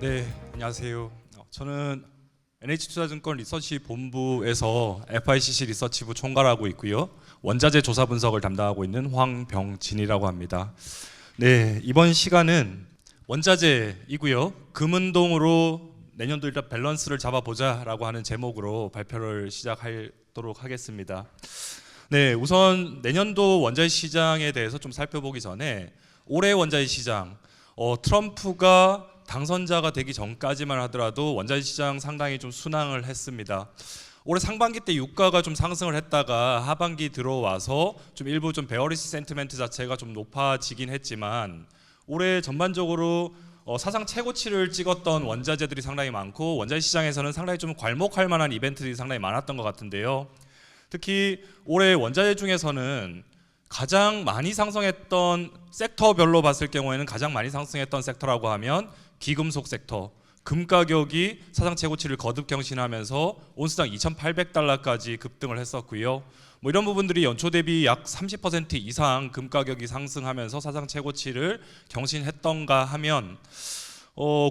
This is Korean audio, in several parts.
네, 안녕하세요. 저는 NH투자증권 리서치 본부에서 FICC 리서치부 총괄하고 있고요. 원자재 조사 분석을 담당하고 있는 황병진이라고 합니다. 네, 이번 시간은 원자재이고요. 금운동으로 내년도 일단 밸런스를 잡아보자라고 하는 제목으로 발표를 시작하도록 하겠습니다. 네, 우선 내년도 원자재 시장에 대해서 좀 살펴보기 전에 올해 원자재 시장 트럼프가 당선자가 되기 전까지만 하더라도 원자재 시장 상당히 좀 순항을 했습니다. 올해 상반기 때 유가가 좀 상승을 했다가 하반기 들어와서 좀 일부 좀 베어리시 센티멘트 자체가 좀 높아지긴 했지만 올해 전반적으로 사상 최고치를 찍었던 원자재들이 상당히 많고 원자재 시장에서는 상당히 좀 괄목할 만한 이벤트들이 상당히 많았던 것 같은데요. 특히 올해 원자재 중에서는 가장 많이 상승했던 섹터별로 봤을 경우에는 가장 많이 상승했던 섹터라고 하면 기금속 섹터, 금 가격이 사상 최고치를 거듭 경신하면서 온스당 2,800달러까지 급등을 했었고요. 이런 부분들이 연초 대비 약 30% 이상 금 가격이 상승하면서 사상 최고치를 경신했던가 하면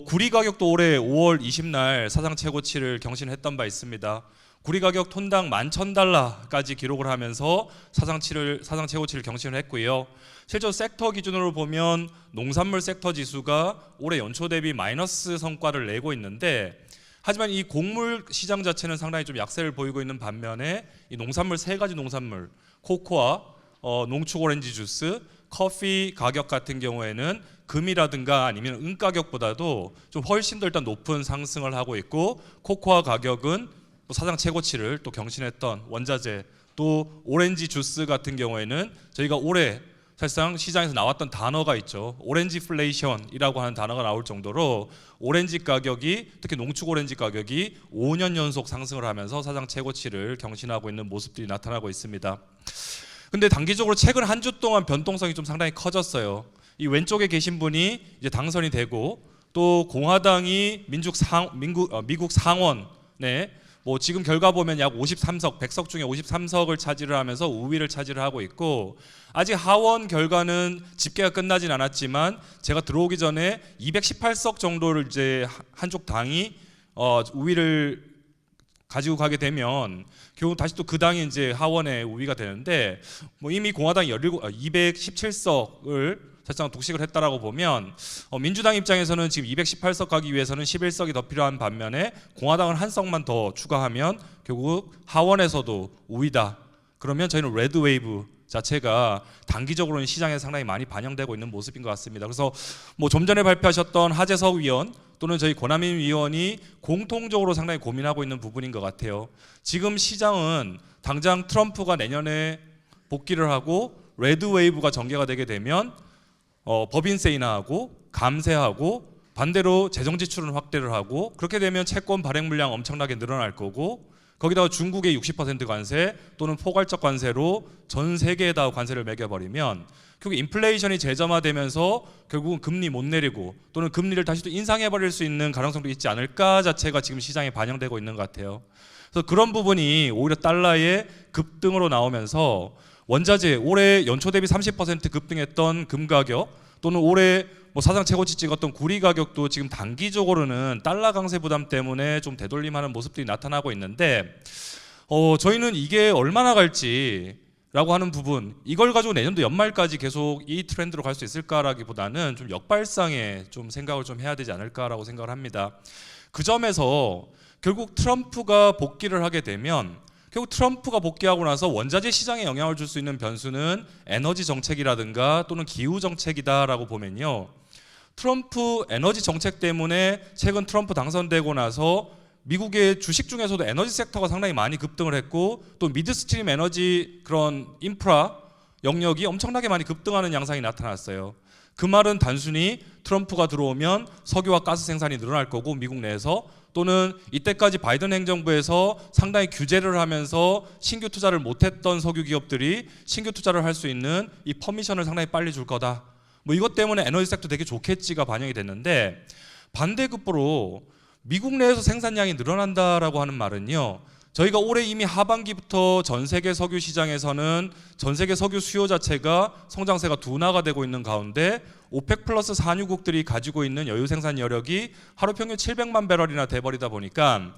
구리 가격도 올해 5월 20날 사상 최고치를 경신했던 바 있습니다. 구리 가격 톤당 11,000달러까지 기록을 하면서 사상 최고치를 경신을 했고요. 실제로 섹터 기준으로 보면 농산물 섹터 지수가 올해 연초 대비 마이너스 성과를 내고 있는데 하지만 이 곡물 시장 자체는 상당히 좀 약세를 보이고 있는 반면에 이 농산물 세 가지 농산물 코코아, 농축 오렌지 주스, 커피 가격 같은 경우에는 금이라든가 아니면 은 가격보다도 좀 훨씬 더 일단 높은 상승을 하고 있고 코코아 가격은 사상 최고치를 또 경신했던 원자재, 또 오렌지 주스 같은 경우에는 저희가 올해 사실상 시장에서 나왔던 단어가 있죠. 오렌지플레이션이라고 하는 단어가 나올 정도로 오렌지 가격이 특히 농축 오렌지 가격이 5년 연속 상승을 하면서 사상 최고치를 경신하고 있는 모습들이 나타나고 있습니다. 근데 단기적으로 최근 한 주 동안 변동성이 좀 상당히 커졌어요. 이 왼쪽에 계신 분이 이제 당선이 되고 또 공화당이 미국 상원에 지금 결과 보면 약 53석, 100석 중에 53석을 차지를 하면서 우위를 차지를 하고 있고 아직 하원 결과는 집계가 끝나진 않았지만 제가 들어오기 전에 218석 정도를 이제 한쪽 당이 우위를 가지고 가게 되면 결국 다시 또 그 당이 이제 하원에 우위가 되는데 이미 공화당이 217석을 사실상 독식을 했다라고 보면 민주당 입장에서는 지금 218석 가기 위해서는 11석이 더 필요한 반면에 공화당은 한 석만 더 추가하면 결국 하원에서도 우위다. 그러면 저희는 레드 웨이브 자체가 단기적으로는 시장에 상당히 많이 반영되고 있는 모습인 것 같습니다. 그래서 좀 전에 발표하셨던 하재석 위원 또는 저희 권한민 위원이 공통적으로 상당히 고민하고 있는 부분인 것 같아요. 지금 시장은 당장 트럼프가 내년에 복귀를 하고 레드 웨이브가 전개가 되게 되면 법인세 인하하고 감세하고 반대로 재정 지출은 확대를 하고 그렇게 되면 채권 발행 물량 엄청나게 늘어날 거고 거기다가 중국의 60% 관세 또는 포괄적 관세로 전 세계에다 관세를 매겨버리면 결국 인플레이션이 재점화되면서 결국은 금리 못 내리고 또는 금리를 다시 또 인상해버릴 수 있는 가능성도 있지 않을까 자체가 지금 시장에 반영되고 있는 것 같아요. 그래서 그런 부분이 오히려 달러의 급등으로 나오면서 원자재 올해 연초 대비 30% 급등했던 금 가격 또는 올해 사상 최고치 찍었던 구리 가격도 지금 단기적으로는 달러 강세 부담 때문에 좀 되돌림하는 모습들이 나타나고 있는데 저희는 이게 얼마나 갈지라고 하는 부분 이걸 가지고 내년도 연말까지 계속 이 트렌드로 갈 수 있을까라기보다는 좀 역발상에 좀 생각을 좀 해야 되지 않을까라고 생각을 합니다. 그 점에서 결국 트럼프가 복귀를 하게 되면 결국 트럼프가 복귀하고 나서 원자재 시장에 영향을 줄 수 있는 변수는 에너지 정책이라든가 또는 기후 정책이다라고 보면요. 트럼프 에너지 정책 때문에 최근 트럼프 당선되고 나서 미국의 주식 중에서도 에너지 섹터가 상당히 많이 급등을 했고 또 미드스트림 에너지 그런 인프라 영역이 엄청나게 많이 급등하는 양상이 나타났어요. 그 말은 단순히 트럼프가 들어오면 석유와 가스 생산이 늘어날 거고 미국 내에서 또는 이때까지 바이든 행정부에서 상당히 규제를 하면서 신규 투자를 못했던 석유 기업들이 신규 투자를 할 수 있는 이 퍼미션을 상당히 빨리 줄 거다. 이것 때문에 에너지 섹터 되게 좋겠지가 반영이 됐는데 반대급부로 미국 내에서 생산량이 늘어난다라고 하는 말은요. 저희가 올해 이미 하반기부터 전 세계 석유 시장에서는 전 세계 석유 수요 자체가 성장세가 둔화가 되고 있는 가운데 오펙 플러스 산유국들이 가지고 있는 여유 생산 여력이 하루 평균 700만 배럴이나 돼버리다 보니까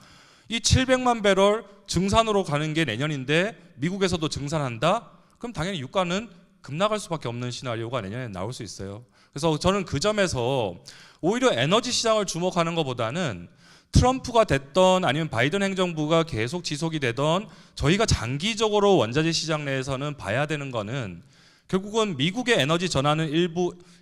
이 700만 배럴 증산으로 가는 게 내년인데 미국에서도 증산한다? 그럼 당연히 유가는 급락할 수밖에 없는 시나리오가 내년에 나올 수 있어요. 그래서 저는 그 점에서 오히려 에너지 시장을 주목하는 것보다는 트럼프가 됐던 아니면 바이든 행정부가 계속 지속이 되던 저희가 장기적으로 원자재 시장 내에서는 봐야 되는 거는 결국은 미국의 에너지 전환은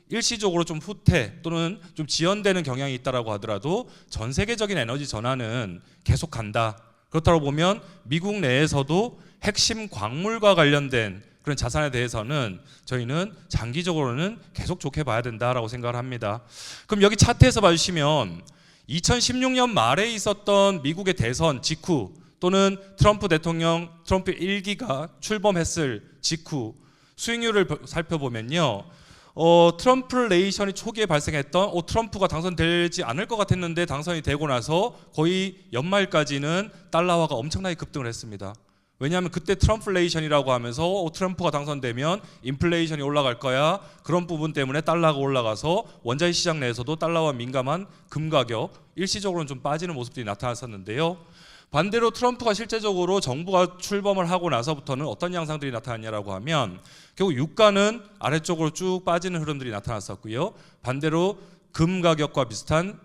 일시적으로 좀 후퇴 또는 좀 지연되는 경향이 있다라고 하더라도 전 세계적인 에너지 전환은 계속 간다. 그렇다고 보면 미국 내에서도 핵심 광물과 관련된 그런 자산에 대해서는 저희는 장기적으로는 계속 좋게 봐야 된다라고 생각을 합니다. 그럼 여기 차트에서 봐주시면 2016년 말에 있었던 미국의 대선 직후 또는 트럼프 대통령 트럼프 1기가 출범했을 직후 수익률을 살펴보면요. 트럼프 레이션이 초기에 발생했던 트럼프가 당선되지 않을 것 같았는데 당선이 되고 나서 거의 연말까지는 달러화가 엄청나게 급등을 했습니다. 왜냐하면 그때 트럼플레이션이라고 하면서 트럼프가 당선되면 인플레이션이 올라갈 거야. 그런 부분 때문에 달러가 올라가서 원자재 시장 내에서도 달러와 민감한 금 가격 일시적으로는 좀 빠지는 모습들이 나타났었는데요. 반대로 트럼프가 실제적으로 정부가 출범을 하고 나서부터는 어떤 양상들이 나타났냐라고 하면 결국 유가는 아래쪽으로 쭉 빠지는 흐름들이 나타났었고요. 반대로 금 가격과 비슷한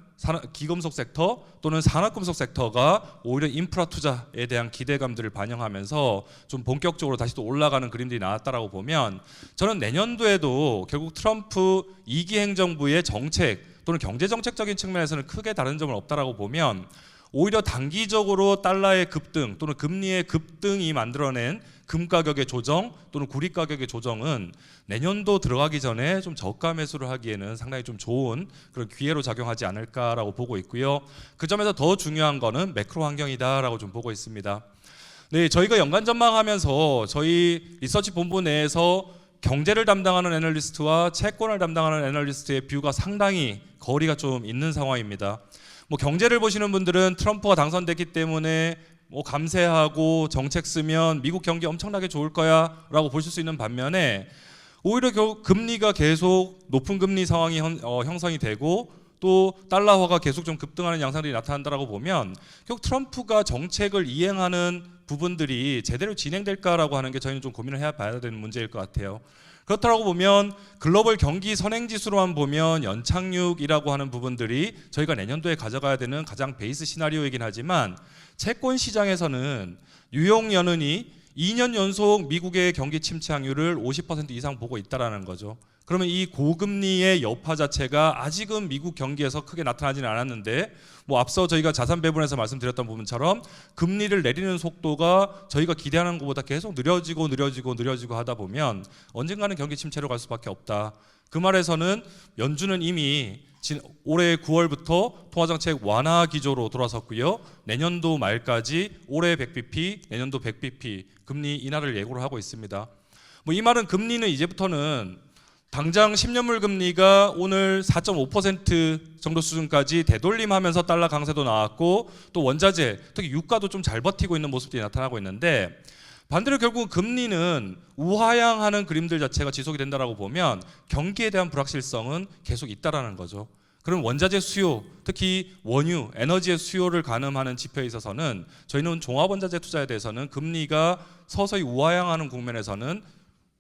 기금속 섹터 또는 산업금속 섹터가 오히려 인프라 투자에 대한 기대감들을 반영하면서 좀 본격적으로 다시 또 올라가는 그림들이 나왔다라고 보면 저는 내년도에도 결국 트럼프 2기 행정부의 정책 또는 경제정책적인 측면에서는 크게 다른 점은 없다라고 보면 오히려 단기적으로 달러의 급등 또는 금리의 급등이 만들어낸 금 가격의 조정 또는 구리 가격의 조정은 내년도 들어가기 전에 좀 저가 매수를 하기에는 상당히 좀 좋은 그런 기회로 작용하지 않을까라고 보고 있고요. 그 점에서 더 중요한 거는 매크로 환경이다라고 좀 보고 있습니다. 네, 저희가 연간 전망하면서 저희 리서치 본부 내에서 경제를 담당하는 애널리스트와 채권을 담당하는 애널리스트의 뷰가 상당히 거리가 좀 있는 상황입니다. 경제를 보시는 분들은 트럼프가 당선됐기 때문에 감세하고 정책 쓰면 미국 경기 엄청나게 좋을 거야 라고 보실 수 있는 반면에 오히려 금리가 계속 높은 금리 상황이 형성이 되고 또 달러화가 계속 좀 급등하는 양상들이 나타난다라고 보면 결국 트럼프가 정책을 이행하는 부분들이 제대로 진행될까라고 하는 게 저희는 좀 고민을 해봐야 되는 문제일 것 같아요. 그렇다고 보면 글로벌 경기 선행지수로만 보면 연착륙이라고 하는 부분들이 저희가 내년도에 가져가야 되는 가장 베이스 시나리오이긴 하지만 채권 시장에서는 뉴욕 연은이 2년 연속 미국의 경기 침체 확률을 50% 이상 보고 있다라는 거죠. 그러면 이 고금리의 여파 자체가 아직은 미국 경기에서 크게 나타나지는 않았는데 앞서 저희가 자산 배분에서 말씀드렸던 부분처럼 금리를 내리는 속도가 저희가 기대하는 것보다 계속 느려지고 하다 보면 언젠가는 경기 침체로 갈 수밖에 없다. 그 말에서는 연준은 이미 올해 9월부터 통화정책 완화 기조로 돌아섰고요. 내년도 말까지 올해 100bp, 내년도 100bp 금리 인하를 예고를 하고 있습니다. 이 말은 금리는 이제부터는 당장 10년물 금리가 오늘 4.5% 정도 수준까지 되돌림하면서 달러 강세도 나왔고 또 원자재, 특히 유가도 좀 잘 버티고 있는 모습들이 나타나고 있는데 반대로 결국 금리는 우하향하는 그림들 자체가 지속이 된다라고 보면 경기에 대한 불확실성은 계속 있다라는 거죠. 그럼 원자재 수요, 특히 원유, 에너지의 수요를 가늠하는 지표에 있어서는 저희는 종합원자재 투자에 대해서는 금리가 서서히 우하향하는 국면에서는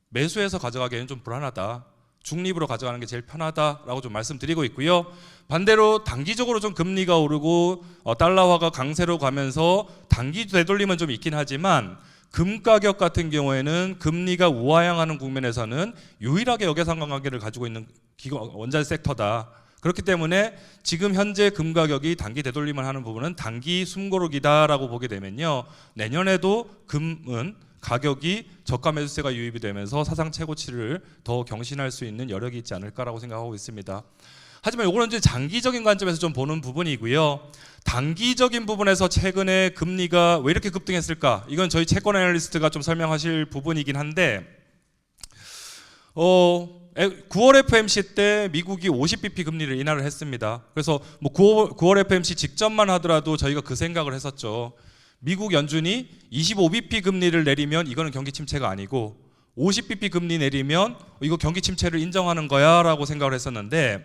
매수해서 가져가기에는 좀 불안하다. 중립으로 가져가는 게 제일 편하다라고 좀 말씀드리고 있고요. 반대로 단기적으로 좀 금리가 오르고 달러화가 강세로 가면서 단기 되돌림은 좀 있긴 하지만 금 가격 같은 경우에는 금리가 우하향하는 국면에서는 유일하게 역외상관관계를 가지고 있는 원자재 섹터다. 그렇기 때문에 지금 현재 금 가격이 단기 되돌림을 하는 부분은 단기 숨고르기다라고 보게 되면요. 내년에도 금은 가격이 저가 매수세가 유입이 되면서 사상 최고치를 더 경신할 수 있는 여력이 있지 않을까라고 생각하고 있습니다. 하지만 이거는 이제 장기적인 관점에서 좀 보는 부분이고요. 단기적인 부분에서 최근에 금리가 왜 이렇게 급등했을까? 이건 저희 채권 애널리스트가 좀 설명하실 부분이긴 한데 9월 FMC 때 미국이 50bp 금리를 인하를 했습니다. 그래서 9월 FMC 직전만 하더라도 저희가 그 생각을 했었죠. 미국 연준이 25bp 금리를 내리면 이거는 경기 침체가 아니고 50bp 금리 내리면 이거 경기 침체를 인정하는 거야 라고 생각을 했었는데,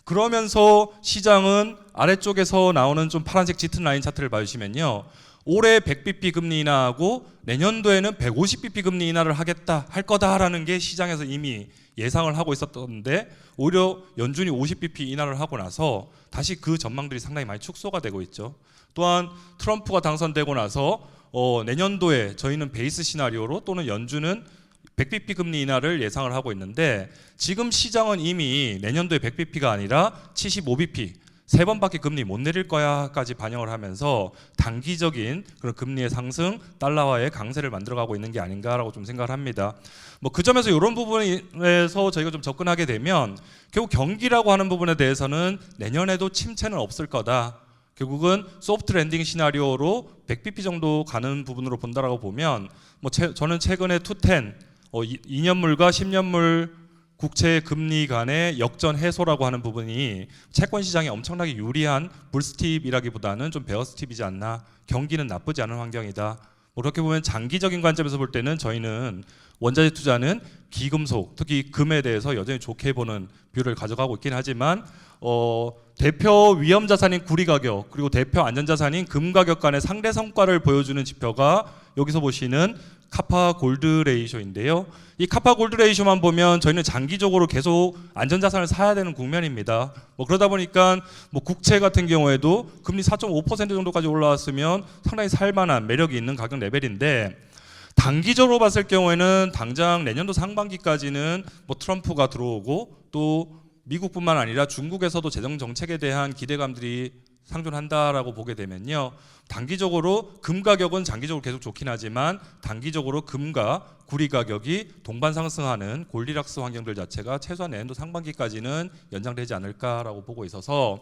그러면서 시장은 아래쪽에서 나오는 좀 파란색 짙은 라인 차트를 봐주시면요, 올해 100bp 금리 인하하고 내년도에는 150bp 금리 인하를 하겠다, 할 거다라는 게 시장에서 이미 예상을 하고 있었던데, 오히려 연준이 50bp 인하를 하고 나서 다시 그 전망들이 상당히 많이 축소가 되고 있죠. 또한 트럼프가 당선되고 나서 내년도에 저희는 베이스 시나리오로 또는 연준은 100bp 금리 인하를 예상을 하고 있는데, 지금 시장은 이미 내년도에 100bp가 아니라 75bp, 3번밖에 금리 못 내릴 거야까지 반영을 하면서 단기적인 그런 금리의 상승, 달러화의 강세를 만들어가고 있는 게 아닌가라고 좀 생각을 합니다. 뭐 그 점에서 이런 부분에서 저희가 좀 접근하게 되면 결국 경기라고 하는 부분에 대해서는 내년에도 침체는 없을 거다. 결국은 소프트 랜딩 시나리오로 100bp 정도 가는 부분으로 본다라고 보면, 뭐 저는 최근에 210 2년물과 10년물 국채 금리 간의 역전 해소라고 하는 부분이 채권 시장에 엄청나게 유리한 불스팁이라기보다는 좀 베어스팁이지 않나, 경기는 나쁘지 않은 환경이다. 뭐 그렇게 보면 장기적인 관점에서 볼 때는 저희는 원자재 투자는 기금속, 특히 금에 대해서 여전히 좋게 보는 뷰를 가져가고 있긴 하지만 대표 위험 자산인 구리 가격 그리고 대표 안전 자산인 금 가격 간의 상대 성과를 보여주는 지표가 여기서 보시는 카파 골드 레이쇼인데요. 이 카파 골드 레이쇼만 보면 저희는 장기적으로 계속 안전 자산을 사야 되는 국면입니다. 뭐 그러다 보니까 뭐 국채 같은 경우에도 금리 4.5% 정도까지 올라왔으면 상당히 살만한 매력이 있는 가격 레벨인데, 단기적으로 봤을 경우에는 당장 내년도 상반기까지는 뭐 트럼프가 들어오고 또 미국뿐만 아니라 중국에서도 재정 정책에 대한 기대감들이 상존한다라고 보게 되면요, 단기적으로 금 가격은 장기적으로 계속 좋긴 하지만 단기적으로 금과 구리 가격이 동반 상승하는 골디락스 환경들 자체가 최소한 내년도 상반기까지는 연장되지 않을까라고 보고 있어서,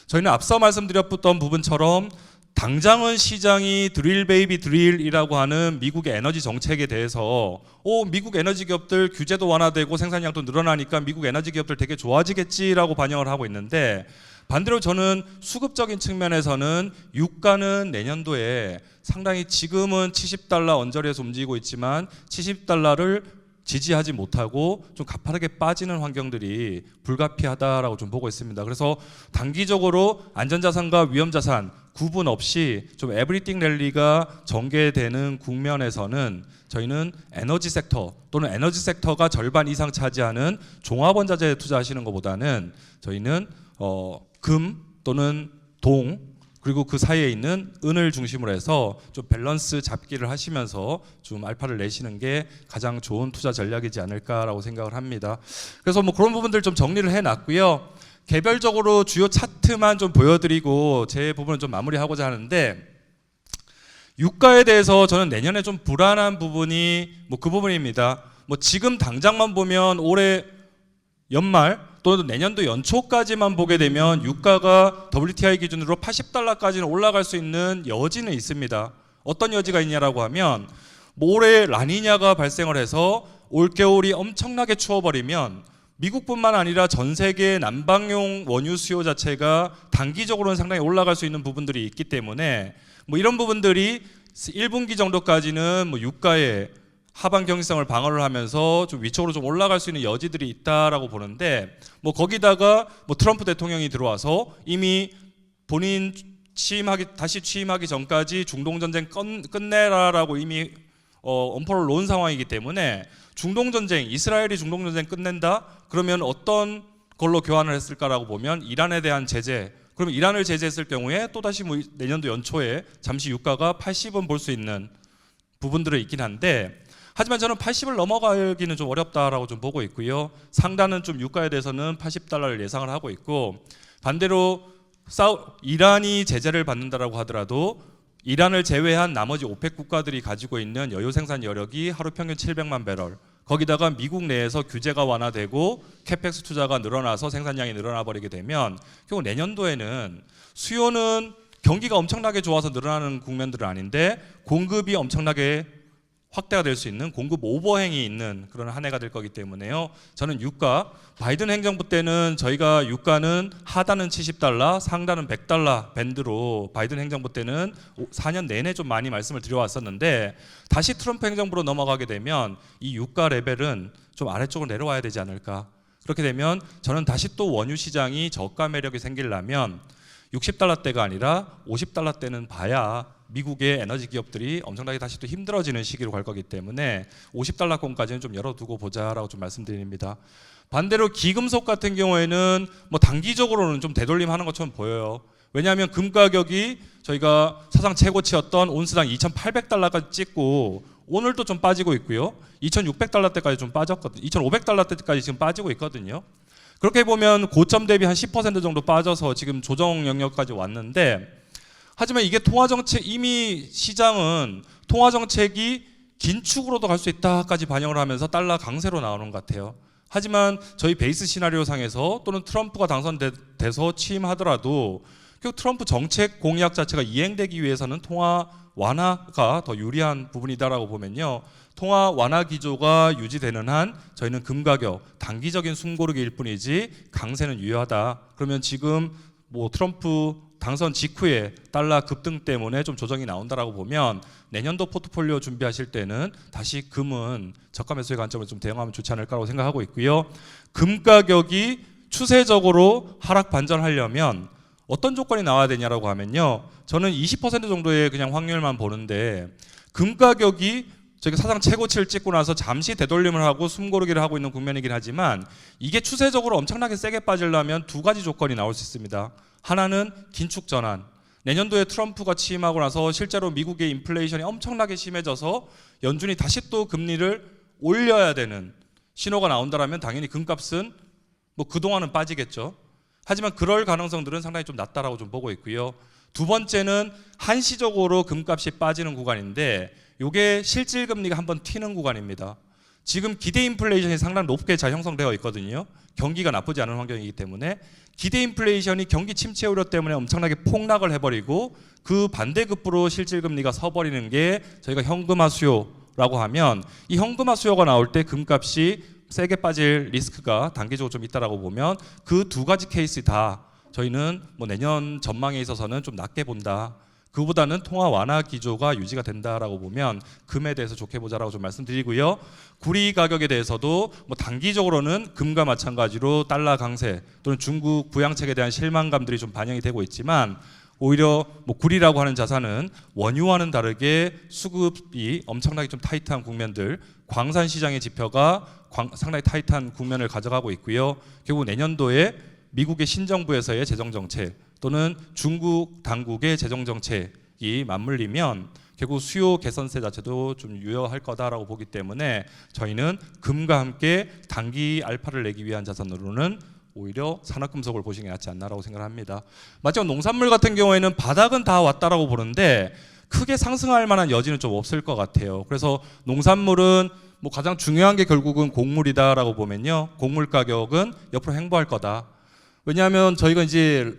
저희는 앞서 말씀드렸던 부분처럼 당장은 시장이 드릴 베이비 드릴이라고 하는 미국의 에너지 정책에 대해서 미국 에너지 기업들 규제도 완화되고 생산량도 늘어나니까 미국 에너지 기업들 되게 좋아지겠지라고 반영을 하고 있는데, 반대로 저는 수급적인 측면에서는 유가는 내년도에 상당히 지금은 70달러 언저리에서 움직이고 있지만 70달러를 지지하지 못하고 좀 가파르게 빠지는 환경들이 불가피하다라고 좀 보고 있습니다. 그래서 단기적으로 안전자산과 위험자산 구분 없이 좀 에브리띵 랠리가 전개되는 국면에서는 저희는 에너지 섹터 또는 에너지 섹터가 절반 이상 차지하는 종합원자재에 투자하시는 것보다는 저희는 금 또는 동 그리고 그 사이에 있는 은을 중심으로 해서 좀 밸런스 잡기를 하시면서 좀 알파를 내시는 게 가장 좋은 투자 전략이지 않을까라고 생각을 합니다. 그래서 뭐 그런 부분들 좀 정리를 해놨고요. 개별적으로 주요 차트만 좀 보여드리고 제 부분을 좀 마무리하고자 하는데, 유가에 대해서 저는 내년에 좀 불안한 부분이 뭐 그 부분입니다. 뭐 지금 당장만 보면 올해 연말 또는 내년도 연초까지만 보게 되면 유가가 WTI 기준으로 80달러까지는 올라갈 수 있는 여지는 있습니다. 어떤 여지가 있냐라고 하면, 뭐 올해 라니냐가 발생을 해서 올겨울이 엄청나게 추워버리면 미국뿐만 아니라 전 세계 난방용 원유 수요 자체가 단기적으로는 상당히 올라갈 수 있는 부분들이 있기 때문에 뭐 이런 부분들이 1분기 정도까지는 뭐 유가의 하반 경직성을 방어를 하면서 좀 위쪽으로 좀 올라갈 수 있는 여지들이 있다라고 보는데, 뭐 거기다가 뭐 트럼프 대통령이 들어와서 이미 본인 다시 취임하기 전까지 중동 전쟁 끝내라라고 이미 엄포를 놓은 상황이기 때문에 중동 전쟁, 이스라엘이 중동 전쟁 끝낸다? 그러면 어떤 걸로 교환을 했을까라고 보면 이란에 대한 제재. 그러면 이란을 제재했을 경우에 또 다시 뭐 내년도 연초에 잠시 유가가 80은 볼 수 있는 부분들은 있긴 한데, 하지만 저는 80을 넘어가기는 좀 어렵다라고 좀 보고 있고요. 상단은 좀 유가에 대해서는 80달러를 예상을 하고 있고, 반대로 이란이 제재를 받는다라고 하더라도 이란을 제외한 나머지 오펙 국가들이 가지고 있는 여유 생산 여력이 하루 평균 700만 배럴, 거기다가 미국 내에서 규제가 완화되고 캐펙스 투자가 늘어나서 생산량이 늘어나 버리게 되면 결국 내년도에는 수요는 경기가 엄청나게 좋아서 늘어나는 국면들은 아닌데 공급이 엄청나게 확대가 될 수 있는 공급 오버행이 있는 그런 한 해가 될 거기 때문에요. 저는 유가, 바이든 행정부 때는 저희가 유가는 하단은 $70, 상단은 $100 밴드로 바이든 행정부 때는 4년 내내 좀 많이 말씀을 드려왔었는데, 다시 트럼프 행정부로 넘어가게 되면 이 유가 레벨은 좀 아래쪽으로 내려와야 되지 않을까. 그렇게 되면 저는 다시 또 원유 시장이 저가 매력이 생기려면 $60대가 아니라 $50대는 봐야 미국의 에너지 기업들이 엄청나게 다시 또 힘들어지는 시기로 갈 거기 때문에 $50권까지는 좀 열어두고 보자라고 좀 말씀드립니다. 반대로 기금속 같은 경우에는 뭐 단기적으로는 좀 되돌림하는 것처럼 보여요. 왜냐하면 금 가격이 저희가 사상 최고치였던 온스당 $2,800까지 찍고 오늘도 좀 빠지고 있고요. $2,600대까지 좀 빠졌거든요. $2,500대까지 지금 빠지고 있거든요. 그렇게 보면 고점 대비 한 10% 정도 빠져서 지금 조정 영역까지 왔는데, 하지만 이게 통화정책, 이미 시장은 통화정책이 긴축으로도 갈 수 있다까지 반영을 하면서 달러 강세로 나오는 것 같아요. 하지만 저희 베이스 시나리오 상에서 또는 트럼프가 당선돼서 취임하더라도 결국 트럼프 정책 공약 자체가 이행되기 위해서는 통화 완화가 더 유리한 부분이다라고 보면요, 통화 완화 기조가 유지되는 한 저희는 금 가격 단기적인 숨고르기일 뿐이지 강세는 유효하다. 그러면 지금 뭐 트럼프 당선 직후에 달러 급등 때문에 좀 조정이 나온다라고 보면 내년도 포트폴리오 준비하실 때는 다시 금은 저가 매수의 관점으로 좀 대응하면 좋지 않을까라고 생각하고 있고요. 금 가격이 추세적으로 하락 반전하려면 어떤 조건이 나와야 되냐라고 하면요, 저는 20% 정도의 그냥 확률만 보는데, 금 가격이 저희가 사상 최고치를 찍고 나서 잠시 되돌림을 하고 숨고르기를 하고 있는 국면이긴 하지만, 이게 추세적으로 엄청나게 세게 빠지려면 두 가지 조건이 나올 수 있습니다. 하나는 긴축 전환. 내년도에 트럼프가 취임하고 나서 실제로 미국의 인플레이션이 엄청나게 심해져서 연준이 다시 또 금리를 올려야 되는 신호가 나온다라면 당연히 금값은 뭐 그동안은 빠지겠죠. 하지만 그럴 가능성들은 상당히 좀 낮다라고 좀 보고 있고요. 두 번째는 한시적으로 금값이 빠지는 구간인데, 이게 실질 금리가 한번 튀는 구간입니다. 지금 기대 인플레이션이 상당히 높게 잘 형성되어 있거든요. 경기가 나쁘지 않은 환경이기 때문에 기대 인플레이션이 경기 침체 우려 때문에 엄청나게 폭락을 해버리고 그 반대급부로 실질 금리가 서버리는 게 저희가 현금화 수요라고 하면, 이 현금화 수요가 나올 때 금값이 세게 빠질 리스크가 단기적으로 좀 있다라고 보면 그 두 가지 케이스 다 저희는 뭐 내년 전망에 있어서는 좀 낮게 본다. 그보다는 통화 완화 기조가 유지가 된다라고 보면 금에 대해서 좋게 보자라고 좀 말씀드리고요. 구리 가격에 대해서도 뭐 단기적으로는 금과 마찬가지로 달러 강세 또는 중국 부양책에 대한 실망감들이 좀 반영이 되고 있지만, 오히려 뭐 구리라고 하는 자산은 원유와는 다르게 수급이 엄청나게 좀 타이트한 국면들, 광산 시장의 지표가 상당히 타이트한 국면을 가져가고 있고요. 결국 내년도에 미국의 신정부에서의 재정정책 또는 중국 당국의 재정정책이 맞물리면 결국 수요 개선세 자체도 좀 유효할 거다라고 보기 때문에 저희는 금과 함께 단기 알파를 내기 위한 자산으로는 오히려 산업금속을 보시는 게 낫지 않나라고 생각합니다. 마지막 농산물 같은 경우에는 바닥은 다 왔다라고 보는데 크게 상승할 만한 여지는 좀 없을 것 같아요. 그래서 농산물은 뭐 가장 중요한 게 결국은 곡물이다라고 보면요, 곡물 가격은 옆으로 횡보할 거다. 왜냐하면 저희가 이제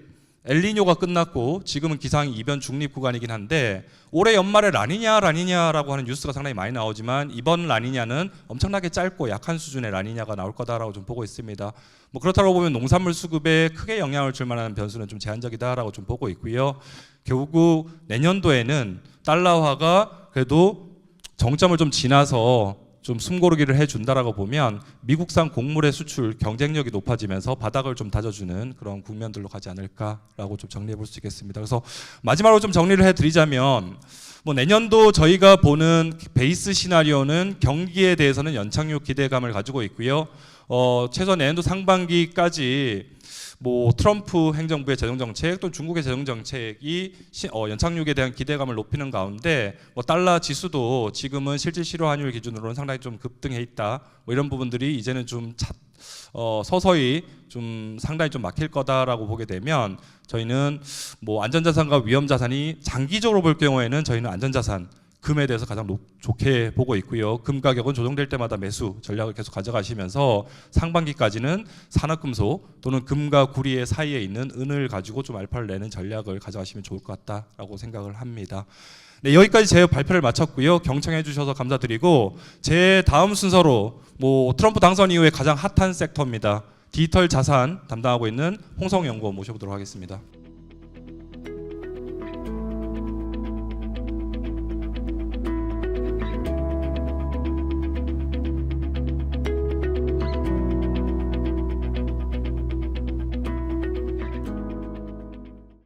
엘니뇨가 끝났고 지금은 기상 이변 중립 구간이긴 한데, 올해 연말에 라니냐라고 하는 뉴스가 상당히 많이 나오지만 이번 라니냐는 엄청나게 짧고 약한 수준의 라니냐가 나올 거다라고 좀 보고 있습니다. 뭐 그렇다고 보면 농산물 수급에 크게 영향을 줄 만한 변수는 좀 제한적이다라고 좀 보고 있고요. 결국 내년도에는 달러화가 그래도 정점을 좀 지나서 좀 숨고르기를 해준다라고 보면 미국산 곡물의 수출 경쟁력이 높아지면서 바닥을 좀 다져주는 그런 국면들로 가지 않을까라고 좀 정리해 볼 수 있겠습니다. 그래서 마지막으로 좀 정리를 해드리자면, 뭐 내년도 저희가 보는 베이스 시나리오는 경기에 대해서는 연착륙 기대감을 가지고 있고요. 최소한 내년도 상반기까지 뭐 트럼프 행정부의 재정정책 또는 중국의 재정정책이 연착륙에 대한 기대감을 높이는 가운데, 뭐 달러 지수도 지금은 실질 실효 환율 기준으로는 상당히 좀 급등해 있다. 뭐 이런 부분들이 이제는 좀 서서히 좀 상당히 좀 막힐 거다라고 보게 되면 저희는 뭐 안전자산과 위험자산이 장기적으로 볼 경우에는 저희는 안전자산 금에 대해서 가장 좋게 보고 있고요. 금 가격은 조정될 때마다 매수 전략을 계속 가져가시면서 상반기까지는 산업금속 또는 금과 구리의 사이에 있는 은을 가지고 좀 알파를 내는 전략을 가져가시면 좋을 것 같다라고 생각을 합니다. 네, 여기까지 제 발표를 마쳤고요. 경청해 주셔서 감사드리고 제 다음 순서로 트럼프 당선 이후에 가장 핫한 섹터입니다. 디지털 자산 담당하고 있는 홍성 연구원 모셔보도록 하겠습니다.